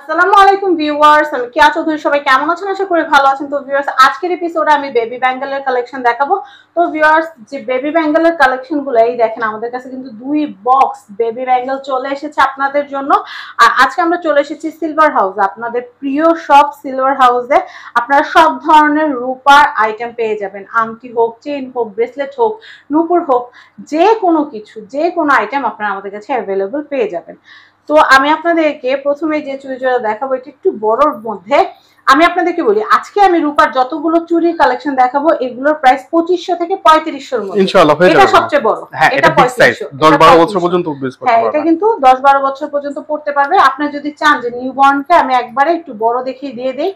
আসসালামু আলাইকুম ভিউয়ার্স, আমি কিয়া চৌধুরী। সবাই কেমন আছেন? আশা করি ভালো আছেন। তো ভিউয়ার্স, আজকের এপিসোডে আমি বেবি ব্যাঙ্গেলের কালেকশন দেখাবো। তো ভিউয়ার্স, যে বেবি ব্যাঙ্গেলের কালেকশনগুলো এই দেখেন, আমাদের কাছে কিন্তু 2 বক্স বেবি ব্যাঙ্গেল চলে এসেছে আপনাদের জন্য। আর আজকে আমরা চলে এসেছি সিলভার হাউস, আপনাদের প্রিয় শপ সিলভার হাউসে। আপনারা সব ধরনের রূপার আইটেম পেয়ে যাবেন, আংটি হোক, চেইন হোক, ব্রেসলেট হোক, নূপুর হোক, যে কোনো কিছু, যে কোনো আইটেম আপনারা আমাদের কাছে অ্যাভেলেবল পেয়ে যাবেন। তো আমি আপনাদেরকে প্রথমে যে চুড়িটা দেখাবো এটা একটু বড়র মধ্যে। আমি আপনাদেরকে বলি, আজকে আমি রূপার যতগুলো চুড়ির কালেকশন দেখাবো এগুলোর প্রাইস 2500 থেকে 3500 এর মধ্যে। ইনশাআল্লাহ হয়ে যাবে। এটা সবচেয়ে বড়, হ্যাঁ, এটা 3500 10-12 বছর পর্যন্ত ইউজ করতে পারবে। হ্যাঁ, এটা কিন্তু 10-12 বছর পর্যন্ত পড়তে পারবে। আপনি যদি চান যে নিউবর্নকে আমি একবারে একটু বড় দেখিয়ে দিয়ে দেই,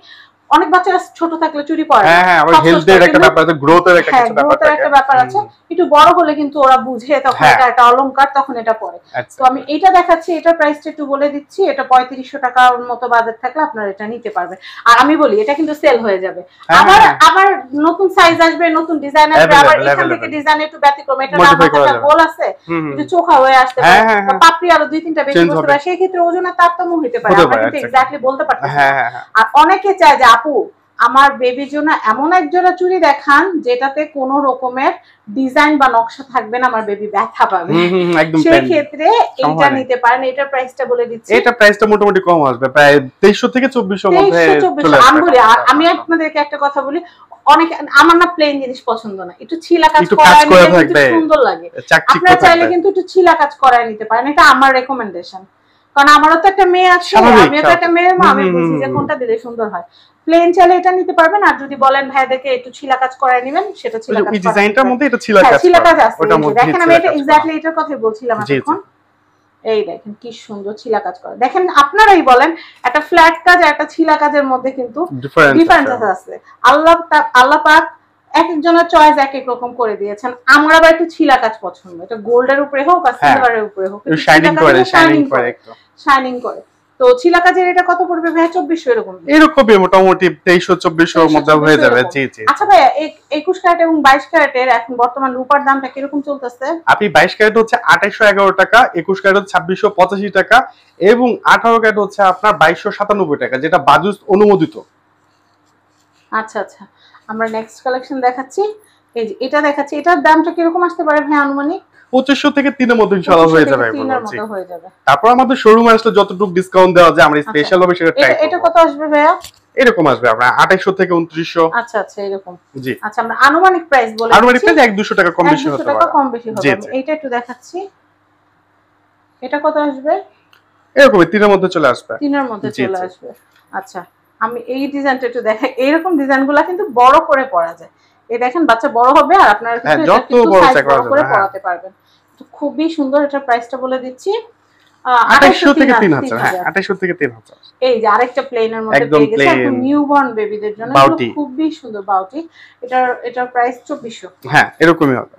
অনেক বাচ্চারা ছোট থাকলে চুড়ি পরে। হ্যাঁ হ্যাঁ, আবার হেলথের একটা ব্যাপার আছে, গ্রোথের একটা কিছু ব্যাপার থাকে। একটা ব্যাপার আছে, একটু বড় হলে কিন্তু ওরা বুঝে, তখন এটা একটা অলংকার, তখন এটা পরে। তো আমি এটা দেখাচ্ছি, এটার প্রাইসটা একটু বলে দিচ্ছি। এটা 3500 টাকার মতো বাজেট থাকলে আপনারা এটা নিতে পারবেন। আর আমি বলি, এটা কিন্তু সেল হয়ে যাবে। আবার নতুন সাইজ আসবে, নতুন ডিজাইন আসবে, আবার এখান থেকে ডিজাইন একটু ব্যতিক্রম। এটা মাথাটা গোল আছে, একটু চোখা হয়ে আসতে পারে, বা পাপড়ি আরো 2-3টা বেশি বসতে পারে, সেই ক্ষেত্রে ওজনের তারতম্য হতে পারে। আমরা কিন্তু এক্স্যাক্টলি বলতে পারতেছি না। আর অনেকে চায় যে আপু আমার বেবির জন্য এমন এক জোড়া চুড়ি দেখান যেটাতে কোনো রকমের ডিজাইন বা নকশা থাকবে না, আমার বেবি ব্যথা পাবে। সেই ক্ষেত্রে এটা নিতে পারেন। এটার প্রাইসটা বলে দিচ্ছি। এটা প্রাইসটা মোটামুটি কম আসবে, প্রায় 2300 থেকে 2400 মধ্যে চলে আসবে। আমি আপনাদেরকে একটা কথা বলি, অনেক আমার না প্লেন জিনিস পছন্দ না, একটু ছিলা কাজ করা নিতে সুন্দর লাগে। আপনারা চাইলে কিন্তু একটু ছিলা কাজ করায় নিতে পারেন, এটা আমার রেকমেন্ডেশন। কারণ আমারও তো একটা মেয়ে আছে, আমিও তো একটা মেয়ের মা, আমি বুঝি যে কোনটা দিলে সুন্দর হয়। প্লেন চাইলে এটা নিতে পারবেন, আর যদি বলেন ভাইয়াদেরকে একটু ছিলা কাজ করায় নেবেন, সেটা ছিলা কাজ। এই ডিজাইনটার মধ্যে এটা ছিলা কাজ আছে। দেখেন আমি এটা এক্স্যাক্টলি এটার কথাই বলছিলাম এখন। এই দেখেন কি সুন্দর ছিলা কাজ করা। দেখেন আপনারাই বলেন, একটা ফ্ল্যাট কাজ আর একটা ছিলা কাজের মধ্যে কিন্তু ডিফারেন্স আছে। আল্লাহ পাক এক একজনের চয়েস এক এক রকম করে দিয়েছেন। আমার আবার একটু ছিলা কাজ পছন্দ, এটা গোল্ডের উপরে হোক আর সিলভারের উপরে হোক, শাইনিং করে। তো ছিলা কাজের এটা কত পড়বে ভাই? 2400 এরকমই মোটামুটি 2300-2400 এর মধ্যে হয়ে যাবে। জি জি। আচ্ছা ভাইয়া, 21 ক্যারেট এবং 22 ক্যারেটের এখন বর্তমান রূপার দামটা কি রকম চলতেছে? আপনি 22 ক্যারেট হচ্ছে 2811 টাকা, 21 ক্যারেট হচ্ছে 2685 টাকা, এবং 18 ক্যারেট হচ্ছে আপনার 2297 টাকা, যেটা বাজুস অনুমোদিত। আচ্ছা আচ্ছা, আমরা নেক্সট কালেকশন দেখাচ্ছি। এই যে এটা দেখাচ্ছি, এটার দামটা কি রকম আসতে পারে ভাই আনুমানিক? 2500 থেকে 3 এর মধ্যে ইনশাআল্লাহ হয়ে যাবে। তারপর আমাদের শোরুমে আসলে যতটুকু ডিসকাউন্ট দেওয়া যায় আমরা স্পেশাল হবে সেটা ট্রাই করব। এটা কত আসবে ভাইয়া? এরকম আসবে আপনার 2800 থেকে 2900। আচ্ছা আচ্ছা, এরকম। জি। আচ্ছা, আমরা আনুমানিক প্রাইস বলে দিচ্ছি। আনুমানিক প্রাইস 1-200 টাকা কম বেশি হতে পারে। 1-200 টাকা কম বেশি হবে। এইটা একটু দেখাচ্ছি, এটা কত আসবে? এরকম 3 এর মধ্যে চলে আসবে। 3 এর মধ্যে চলে আসবে। আচ্ছা, আমি এই ডিজাইনটা একটু দেখাই। এইরকম ডিজাইনগুলো কিন্তু বড় করে পরা যায়। এই দেখেন, বাচ্চা বড় হবে আর আপনারা কিন্তু এটা একটু সাইজ বড় করে পরাতে পারবেন। তো খুবই সুন্দর। এটার প্রাইসটা বলে দিচ্ছি, 2800 থেকে 3000। হ্যাঁ, 2800 থেকে 3000। এই যে আরেকটা প্লেনের মধ্যে পেয়ে গেছে একদম নিউবর্ন বেবিদের জন্য, খুবই সুন্দর বাউটি। এটার প্রাইস 2400। হ্যাঁ, এরকমই হবে।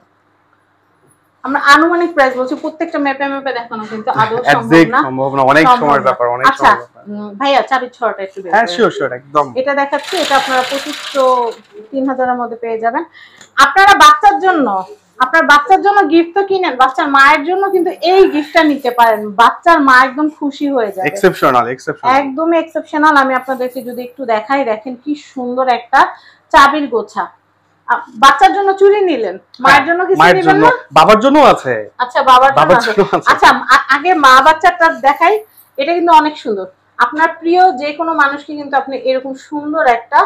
আমরা আনুমানিক প্রাইস বলছি, প্রত্যেকটা মেপে দেখানো কিন্তু আদৌ সম্ভব না, অনেক সময়ের ব্যাপার, অনেক সময়। আচ্ছা ভাইয়া, চাবি ছড়াটা একটু বের করুন। হ্যাঁ, শিওর একদম। এটা দেখাচ্ছি, এটা আপনারা 2500-3000 এর মধ্যে পেয়ে যাবেন। আপনারা আপনার বাচ্চার জন্য গিফট তো কিনেন, বাচ্চার মায়ের জন্য কিন্তু এই গিফটটা নিতে পারেন। বাচ্চার মা একদম খুশি হয়ে যাবে। এক্সেপশনাল, একদম এক্সেপশনাল। আমি আপনাদেরকে যদি একটু দেখাই, দেখেন কি সুন্দর একটা চাবির গোছা। বাচ্চার জন্য চুড়ি নিলেন, মায়ের জন্য কিছু নেবেন না? বাবার জন্য আছে। আচ্ছা, বাবার জন্য আছে। আচ্ছা, আগে মা বাচ্চাটা দেখাই। এটা কিন্তু অনেক সুন্দর। আপনার প্রিয় যে কোনো মানুষকে কিন্তু আপনি এরকম সুন্দর একটা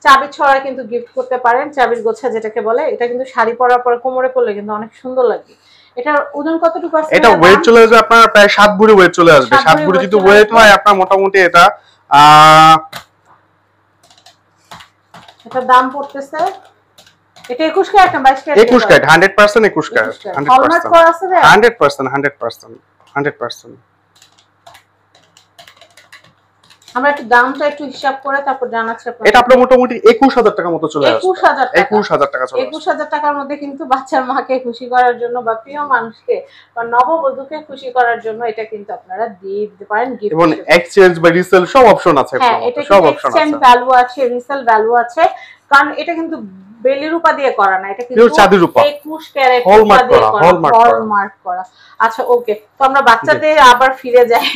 চাবি ছড়া কিন্তু গিফট করতে পারেন, চাবির গোছা যেটাকে বলে। এটা কিন্তু শাড়ি পরার পরে কোমরে পরলে কিন্তু অনেক সুন্দর লাগে। এটার ওজন কতটুকু আছে? এটা ওয়েট চলে আসবে আপনার প্রায় 7 ভরি ওয়েট চলে আসবে। 7 ভরি যদি ওয়েট হয় আপনার মোটামুটি এটা দাম পড়তেছে, এটা 21 ক্যারেট না 22 ক্যারেট? 21 carat, 100% 21 carat. হলমার্ক করা আছে রে? 100%। আমরা একটু দামটা একটু হিসাব করে তারপর জানাচ্ছি আপনাদের। এটা আপনার মোটামুটি 21000 টাকা মতো চলে আসবে। 21000 টাকা চলে আসবে। 21000 টাকার মধ্যে কিন্তু বাচ্চার মাকে খুশি করার জন্য বা প্রিয় মানুষকে বা নববধূকে খুশি করার জন্য এটা কিন্তু আপনারা দিয়ে দিতে পারেন গিফট। এবং এক্সচেঞ্জ বা রিসেল সব অপশন আছে। সব অপশন আছে। এক্সচেঞ্জ ভ্যালু আছে, রিসেল ভ্যালু আছে। কারণ এটা কিন্তু বেলি রূপা দিয়ে করা না, এটা কিন্তু পিওর চাঁদি রূপা 21 ক্যারেট হলমার্ক দিয়ে করা, করা, হলমার্ক করা। আচ্ছা ওকে, তো আমরা বাচ্চাদের আবার ফিরে যাই,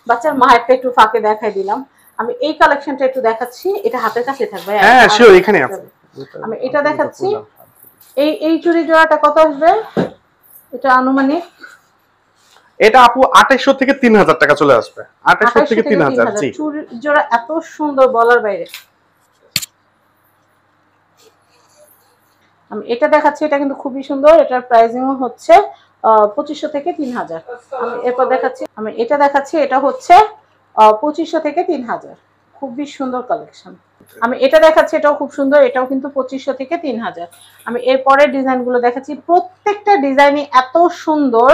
বাচ্চার মায়েরটা একটু ফাঁকে দেখাই দিলাম। আমি এই কালেকশনটা একটু দেখাচ্ছি, এটা হাতের কাছে থাকবে। হ্যাঁ শিওর, এখানে আছে। আমি এটা দেখাচ্ছি, এই চুড়ি জোড়াটা কত আসবে? এটা আনুমানিক এটা আপু 2800 থেকে 3000 টাকা চলে আসবে। 2800 থেকে 3000। জি, চুড়ি জোড়া এত সুন্দর বলার বাইরে। আমি এটা দেখাচ্ছি, এটা কিন্তু খুবই সুন্দর, এটার প্রাইসিং হচ্ছে 2500 থেকে 3000। আমি এরপর দেখাচ্ছি, আমি এটা দেখাচ্ছি, এটা হচ্ছে 2500 থেকে 3000, খুবই সুন্দর কালেকশন। আমি এটা দেখাচ্ছি, এটাও খুব সুন্দর, এটাও কিন্তু 2500 থেকে 3000। আমি এরপরের ডিজাইনগুলো দেখাচ্ছি, প্রত্যেকটা ডিজাইনই এত সুন্দর,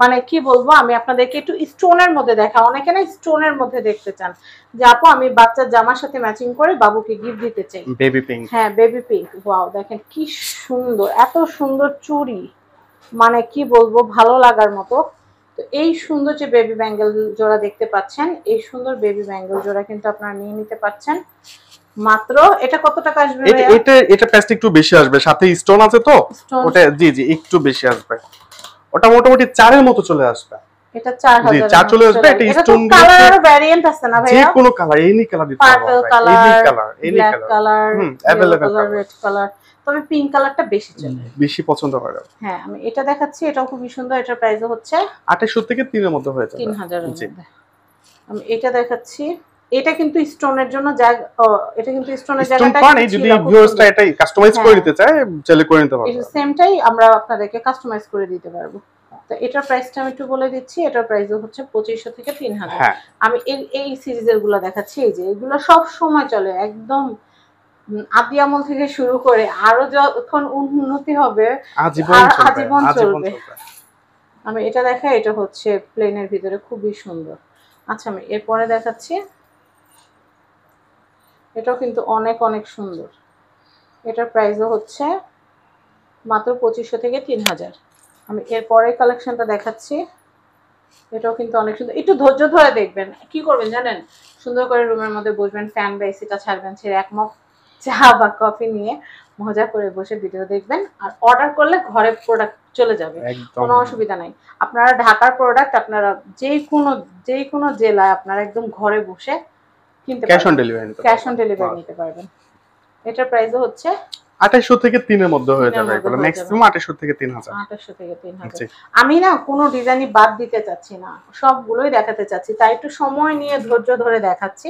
মানে কি বলবো, আমি আপনাদেরকে একটু স্টোনের মধ্যে দেখা, অনেকে না স্টোনের মধ্যে দেখতে চান যে আপু আমি বাচ্চার জামার সাথে ম্যাচিং করে বাবুকে গিফট দিতে চাই, বেবি পিঙ্ক। হ্যাঁ বেবি পিঙ্ক। ওয়াও দেখেন কি সুন্দর, এত সুন্দর চুড়ি, মানে কি বলবো, ভালো লাগার মতো। তো এই সুন্দর যে বেবি ব্যাঙ্গেল জোড়া দেখতে পাচ্ছেন, এই সুন্দর বেবি ব্যাঙ্গেল জোড়া কিন্তু আপনারা নিয়ে নিতে পারছেন মাত্র। এটা কত টাকা আসবে? এটা প্রাইসটা একটু বেশি আসবে, সাথে স্টোন আছে তো ওটা। জি জি, একটু বেশি আসবে, ওটা মোটামুটি 4 এর মতো চলে আসবে। এটা 4000 জি 4 চলে আসবে। এটা স্টোন কালার ভ্যারিয়েন্ট আছে না ভাইয়া? যে কোনো কালার, এনি কালার দিতে পারবো, purple colour, any colour, available colour, red colour, তবে পিঙ্ক কালারটা বেশি চলে, বেশি পছন্দ করে। হ্যাঁ আমি এটা দেখাচ্ছি, এটাও খুবই সুন্দর, এটার প্রাইস হচ্ছে 2800 থেকে 3 এর মধ্যে হয়ে যাবে, 3000 এর মধ্যে। আমি এটা দেখাচ্ছি, এটা কিন্তু স্টোনের জন্য এটা কিন্তু স্টোনের জায়গাটা স্টোন যদি ভিউয়ার্সটা এটাই কাস্টমাইজ করে দিতে চায় চাইলে করে নিতে পারবে। এই সেমটাই আমরা আপনাদেরকে কাস্টমাইজ করে দিতে পারবো। তো এটার প্রাইসটা আমি একটু বলে দিচ্ছি, এটার প্রাইস হচ্ছে 2500 থেকে 3000। আমি এই সিরিজের গুলো দেখাচ্ছি, এই যে এগুলো সব সময় চলে, একদম আদি আমল থেকে শুরু করে আরো যখন উন্নতি হবে আজীবন চলবে। আমি এটা দেখাই, এটা হচ্ছে প্লেনের ভিতরে খুবই সুন্দর। আচ্ছা আমি এরপরে দেখাচ্ছি, এটাও কিন্তু অনেক অনেক সুন্দর, এটার প্রাইসও হচ্ছে মাত্র 2500 থেকে 3000। আমি এরপরের কালেকশনটা দেখাচ্ছি, এটাও কিন্তু অনেক সুন্দর, একটু ধৈর্য ধরে দেখবেন। কি করবেন জানেন, সুন্দর করে রুমের মধ্যে বসবেন, ফ্যান বা এসিটা ছাড়বেন, ছেড়ে এক মগ চা বা কফি নিয়ে মজা করে বসে ভিডিও দেখবেন। আর অর্ডার করলে ঘরে প্রোডাক্ট চলে যাবে, কোনো অসুবিধা নাই। আপনারা ঢাকার প্রোডাক্ট আপনারা যে কোনো জেলায় আপনারা একদম ঘরে বসে কিনতে পারবেন, ক্যাশ অন ডেলিভারি নিতে পারবেন। এটার প্রাইসও হচ্ছে 2800 থেকে 3 এর মধ্যে হয়ে যাবে, এগুলো ম্যাক্সিমাম 2800 থেকে 3000। 2800 থেকে 3000। আমি না কোনো ডিজাইনই বাদ দিতে চাচ্ছি না, সবগুলোই দেখাতে চাচ্ছি, তাই একটু সময় নিয়ে ধৈর্য ধরে দেখাচ্ছি।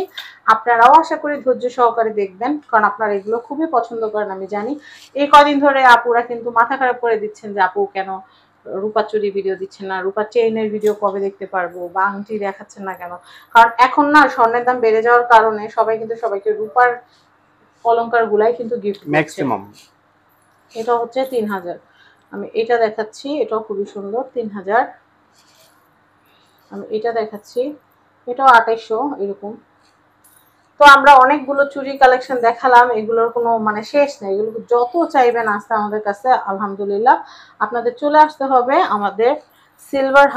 আপনারাও আশা করি ধৈর্য সহকারে দেখবেন, কারণ আপনারা এগুলো খুবই পছন্দ করেন আমি জানি। এই কদিন ধরে আপুরা কিন্তু মাথা খারাপ করে দিচ্ছেন যে আপু কেন রূপা চুরি ভিডিও দিচ্ছেন না, রূপা চেইনের ভিডিও কবে দেখতে পারবো, বা আংটি দেখাচ্ছেন না কেন। কারণ এখন না স্বর্ণের দাম বেড়ে যাওয়ার কারণে সবাই কিন্তু সবাইকে রূপার অলংকার গুলাই কিন্তু গিফট ম্যাক্সিমাম। এটা হচ্ছে 3000। আমি এটা দেখাচ্ছি, এটাও খুবই সুন্দর, 3000। আমি এটা দেখাচ্ছি, এটাও 2800 এরকম। তো আমরা অনেকগুলো চুরি কালেকশন দেখালাম, এগুলোর কোনো মানে শেষ নেই, এগুলো যত চাইবেন আসতে আমাদের কাছে আলহামদুলিল্লাহ। আপনাদের চলে আসতে হবে আমাদের সিলভার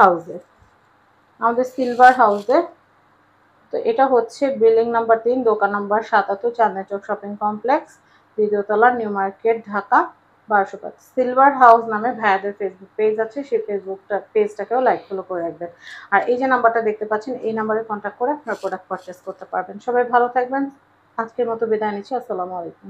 হাউসে। তো এটা হচ্ছে বিল্ডিং নাম্বার 3, দোকান number 77, Chandni Chowk shopping complex, দ্বিতীয়তলা, New Market, Dhaka 1205। Silver House নামে ভাইয়াদের ফেসবুক পেজ আছে, সেই পেজটাকেও লাইক ফলো করে রাখবেন। আর এই যে নাম্বারটা দেখতে পাচ্ছেন, এই নাম্বারে কন্ট্যাক্ট করে আপনারা প্রোডাক্ট পারচেস করতে পারবেন। সবাই ভালো থাকবেন, আজকের মতো বিদায় নিচ্ছি, আসসালামু আলাইকুম।